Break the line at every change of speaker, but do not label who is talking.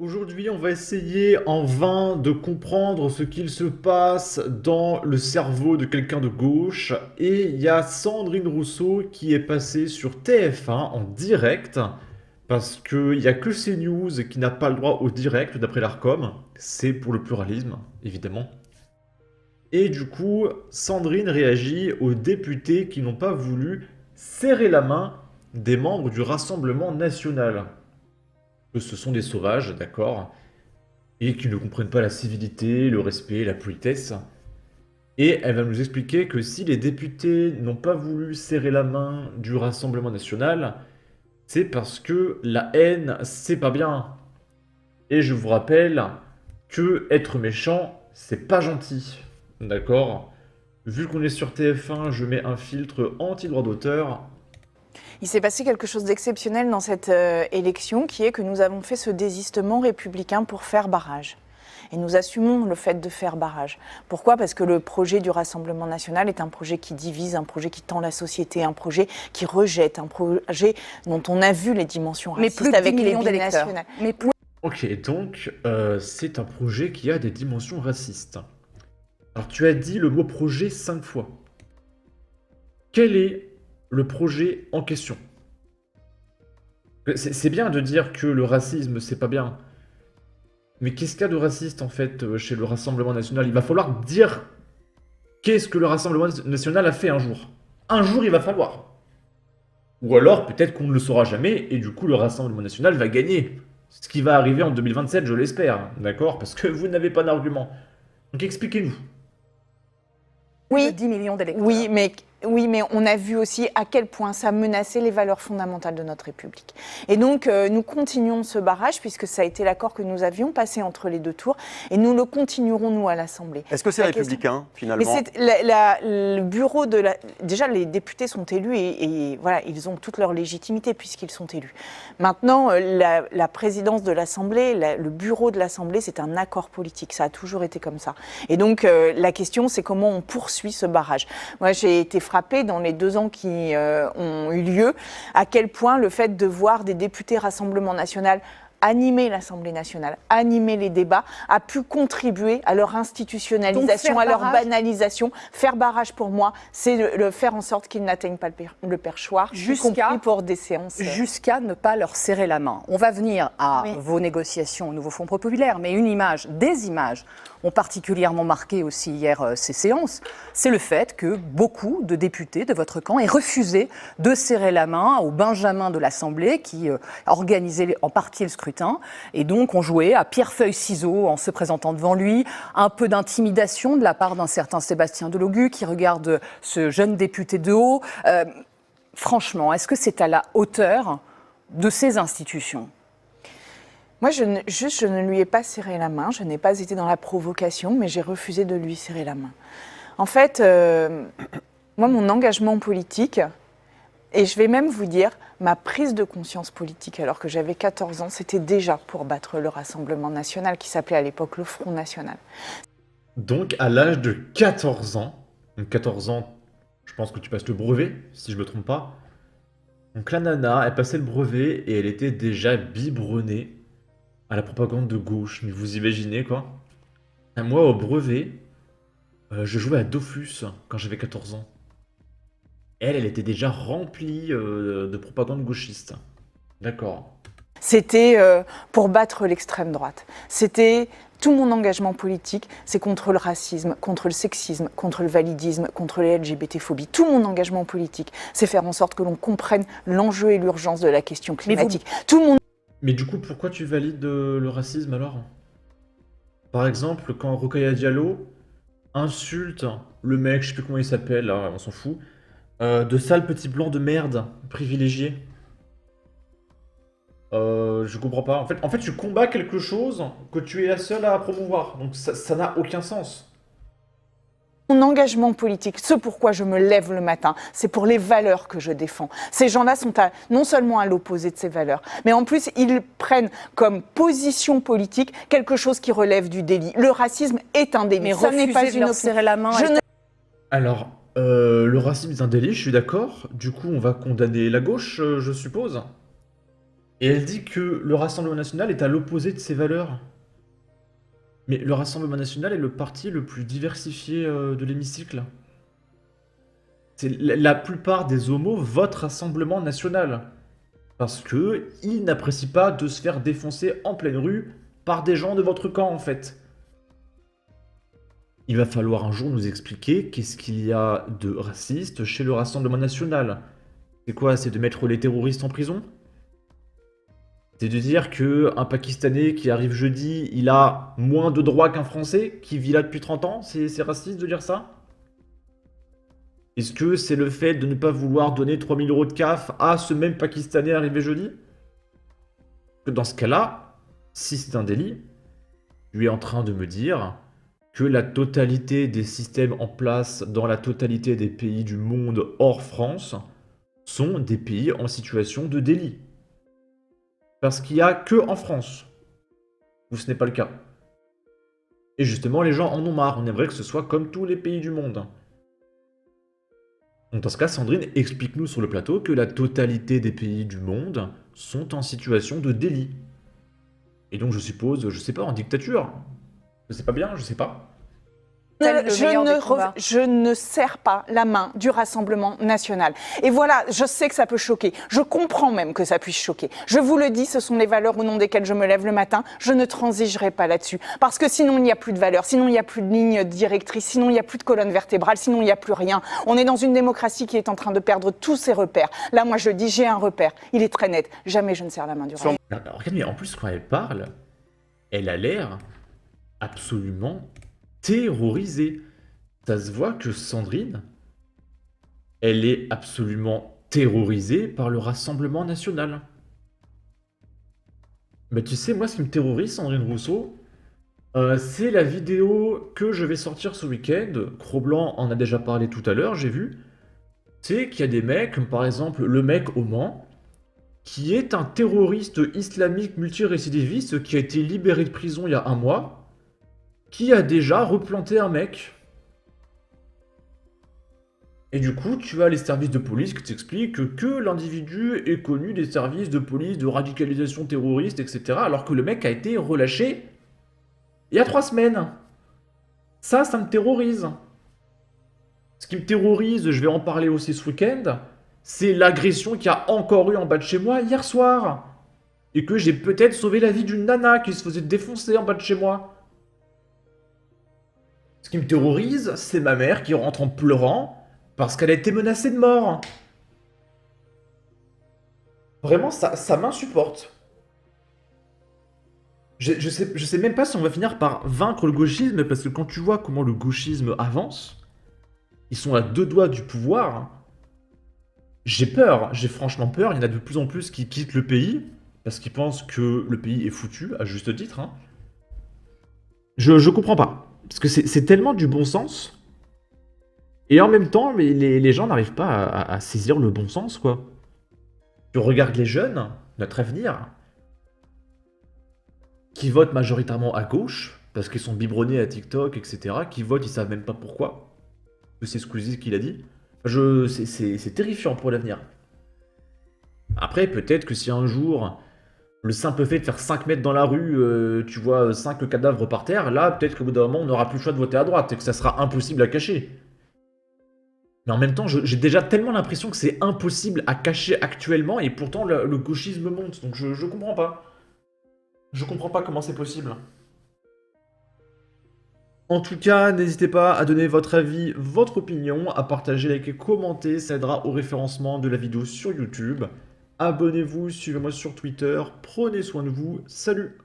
Aujourd'hui, on va essayer en vain de comprendre ce qu'il se passe dans le cerveau de quelqu'un de gauche. Et il y a Sandrine Rousseau qui est passée sur TF1 en direct, parce qu'il n'y a que CNews qui n'a pas le droit au direct d'après l'ARCOM. C'est pour le pluralisme, évidemment. Et du coup, Sandrine réagit aux députés qui n'ont pas voulu serrer la main des membres du Rassemblement national. Que ce sont des sauvages, d'accord, et qui ne comprennent pas la civilité, le respect, la politesse. Et elle va nous expliquer que si les députés n'ont pas voulu serrer la main du Rassemblement national, c'est parce que la haine, c'est pas bien. Et je vous rappelle que être méchant, c'est pas gentil. D'accord? Vu qu'on est sur TF1, je mets un filtre anti-droit d'auteur.
Il s'est passé quelque chose d'exceptionnel dans cette élection, qui est que nous avons fait ce désistement républicain pour faire barrage. Et nous assumons le fait de faire barrage. Pourquoi? Parce que le projet du Rassemblement national est un projet qui divise, un projet qui tend la société, un projet qui rejette, un projet dont on a vu les dimensions racistes
plus de
avec
10
les
millions d'électeurs.
binationales.
Mais plus...
Ok, donc c'est un projet qui a des dimensions racistes. Alors tu as dit le mot projet 5 fois. Quel est le projet en question? C'est bien de dire que le racisme, c'est pas bien. Mais qu'est-ce qu'il y a de raciste, en fait, chez le Rassemblement national? Il va falloir dire qu'est-ce que le Rassemblement national a fait un jour. Un jour, il va falloir. Ou alors, peut-être qu'on ne le saura jamais, et du coup, le Rassemblement national va gagner. Ce qui va arriver en 2027, je l'espère. D'accord? Parce que vous n'avez pas d'argument. Donc expliquez-nous.
de
Oui,
10 millions d'électeurs.
oui, mais on a vu aussi à quel point ça menaçait les valeurs fondamentales de notre République. Et donc, nous continuons ce barrage, puisque ça a été l'accord que nous avions passé entre les deux tours, et nous le continuerons, nous, à l'Assemblée.
Est-ce que c'est
La
républicain,
Mais
finalement?
c'est le bureau de la... Déjà, les députés sont élus et voilà, ils ont toute leur légitimité puisqu'ils sont élus. Maintenant, la présidence de l'Assemblée, le bureau de l'Assemblée, c'est un accord politique. Ça a toujours été comme ça. Et donc, la question, c'est comment on poursuit ce barrage. Moi, j'ai été frappée dans les 2 ans qui ont eu lieu, à quel point le fait de voir des députés Rassemblement national animer l'Assemblée nationale, animer les débats, a pu contribuer à leur institutionnalisation, à leur banalisation. Faire barrage, pour moi, c'est le faire en sorte qu'ils n'atteignent pas le perchoir, y compris pour des séances.
Jusqu'à ne pas leur serrer la main. On va venir à vos négociations au nouveau Fonds populaire, mais des images ont particulièrement marqué aussi hier ces séances, c'est le fait que beaucoup de députés de votre camp aient refusé de serrer la main au Benjamin de l'Assemblée qui organisait en partie le scrutin et donc ont joué à pierre-feuille-ciseaux en se présentant devant lui, un peu d'intimidation de la part d'un certain Sébastien Delogu qui regarde ce jeune député de haut. Franchement, est-ce que c'est à la hauteur de ces institutions ?
Moi, je ne lui ai pas serré la main, je n'ai pas été dans la provocation, mais j'ai refusé de lui serrer la main. En fait, moi, mon engagement politique, et je vais même vous dire, ma prise de conscience politique, alors que j'avais 14 ans, c'était déjà pour battre le Rassemblement national, qui s'appelait à l'époque le Front national.
Donc, à l'âge de 14 ans, donc 14 ans, je pense que tu passes le brevet, si je me trompe pas. Donc la nana, elle passait le brevet et elle était déjà biberonnée à la propagande de gauche. Mais vous imaginez, quoi? Et moi, au brevet, je jouais à Dofus quand j'avais 14 ans. Elle était déjà remplie de propagande gauchiste. D'accord.
C'était pour battre l'extrême droite. C'était tout mon engagement politique, c'est contre le racisme, contre le sexisme, contre le validisme, contre les LGBT-phobies. Tout mon engagement politique, c'est faire en sorte que l'on comprenne l'enjeu et l'urgence de la question climatique.
Mais du coup, pourquoi tu valides le racisme alors? Par exemple, quand Rokhaya Diallo insulte le mec, je sais plus comment il s'appelle, là, on s'en fout, de sale petit blanc de merde, privilégié. Je comprends pas. En fait, tu combats quelque chose que tu es la seule à promouvoir. Donc ça n'a aucun sens.
Mon engagement politique, ce pourquoi je me lève le matin, c'est pour les valeurs que je défends. Ces gens-là sont non seulement à l'opposé de ces valeurs, mais en plus, ils prennent comme position politique quelque chose qui relève du délit. Le racisme est un délit.
Mais ça n'est pas une serrer la main.
Alors, le racisme est un délit, je suis d'accord. Du coup, on va condamner la gauche, je suppose. Et elle dit que le Rassemblement national est à l'opposé de ses valeurs. Mais le Rassemblement national est le parti le plus diversifié de l'hémicycle. La plupart des homos votent Rassemblement national. Parce que ils n'apprécient pas de se faire défoncer en pleine rue par des gens de votre camp, en fait. Il va falloir un jour nous expliquer qu'est-ce qu'il y a de raciste chez le Rassemblement national. C'est quoi? C'est de mettre les terroristes en prison? C'est de dire que un Pakistanais qui arrive jeudi, il a moins de droits qu'un Français qui vit là depuis 30 ans? C'est raciste de dire ça? Est-ce que c'est le fait de ne pas vouloir donner 3000 € de CAF à ce même Pakistanais arrivé jeudi? Que dans ce cas-là, si c'est un délit, tu es en train de me dire que la totalité des systèmes en place dans la totalité des pays du monde hors France sont des pays en situation de délit. Parce qu'il n'y a que en France où ce n'est pas le cas. Et justement, les gens en ont marre. On aimerait que ce soit comme tous les pays du monde. Donc dans ce cas, Sandrine, explique-nous sur le plateau que la totalité des pays du monde sont en situation de délit. Et donc je suppose, je sais pas, en dictature. Je sais pas bien, je sais pas.
Je ne serre pas la main du Rassemblement national. Et voilà, je sais que ça peut choquer. Je comprends même que ça puisse choquer. Je vous le dis, ce sont les valeurs au nom desquelles je me lève le matin. Je ne transigerai pas là-dessus. Parce que sinon, il n'y a plus de valeurs, sinon, il n'y a plus de ligne directrice, sinon, il n'y a plus de colonne vertébrale, sinon, il n'y a plus rien. On est dans une démocratie qui est en train de perdre tous ses repères. Là, moi, je dis, j'ai un repère. Il est très net. Jamais je ne serre la main du Rassemblement.
Regarde, mais en plus, quand elle parle, elle a l'air absolument terrorisée. Ça se voit que Sandrine, elle est absolument terrorisée par le Rassemblement national. Mais tu sais, moi, ce qui me terrorise, Sandrine Rousseau, c'est la vidéo que je vais sortir ce week-end. Cro-Blanc en a déjà parlé tout à l'heure, j'ai vu. C'est qu'il y a des mecs, comme par exemple le mec au Mans, qui est un terroriste islamique multirécidiviste qui a été libéré de prison il y a 1 mois, qui a déjà replanté un mec. Et du coup, tu as les services de police qui t'expliquent que l'individu est connu des services de police de radicalisation terroriste, etc. Alors que le mec a été relâché il y a 3 semaines. Ça me terrorise. Ce qui me terrorise, je vais en parler aussi ce week-end, c'est l'agression qu'il y a encore eu en bas de chez moi hier soir. Et que j'ai peut-être sauvé la vie d'une nana qui se faisait défoncer en bas de chez moi. Ce qui me terrorise, c'est ma mère qui rentre en pleurant parce qu'elle a été menacée de mort. Vraiment, ça m'insupporte. Je sais même pas si on va finir par vaincre le gauchisme, parce que quand tu vois comment le gauchisme avance, ils sont à 2 doigts du pouvoir. J'ai peur, j'ai franchement peur. Il y en a de plus en plus qui quittent le pays, parce qu'ils pensent que le pays est foutu, à juste titre. Hein. Je comprends pas. Parce que c'est tellement du bon sens. Et en même temps, les gens n'arrivent pas à saisir le bon sens, quoi. Tu regardes les jeunes, notre avenir, qui votent majoritairement à gauche, parce qu'ils sont biberonnés à TikTok, etc., qui votent, ils savent même pas pourquoi. C'est Squeezie qui l'a dit. C'est terrifiant pour l'avenir. Après, peut-être que si un jour, le simple fait de faire 5 mètres dans la rue, tu vois 5 cadavres par terre, là, peut-être qu'au bout d'un moment, on n'aura plus le choix de voter à droite, et que ça sera impossible à cacher. Mais en même temps, j'ai déjà tellement l'impression que c'est impossible à cacher actuellement, et pourtant le gauchisme monte, donc je comprends pas. Je comprends pas comment c'est possible. En tout cas, n'hésitez pas à donner votre avis, votre opinion, à partager, liker, commenter, ça aidera au référencement de la vidéo sur YouTube. Abonnez-vous, suivez-moi sur Twitter, prenez soin de vous, salut!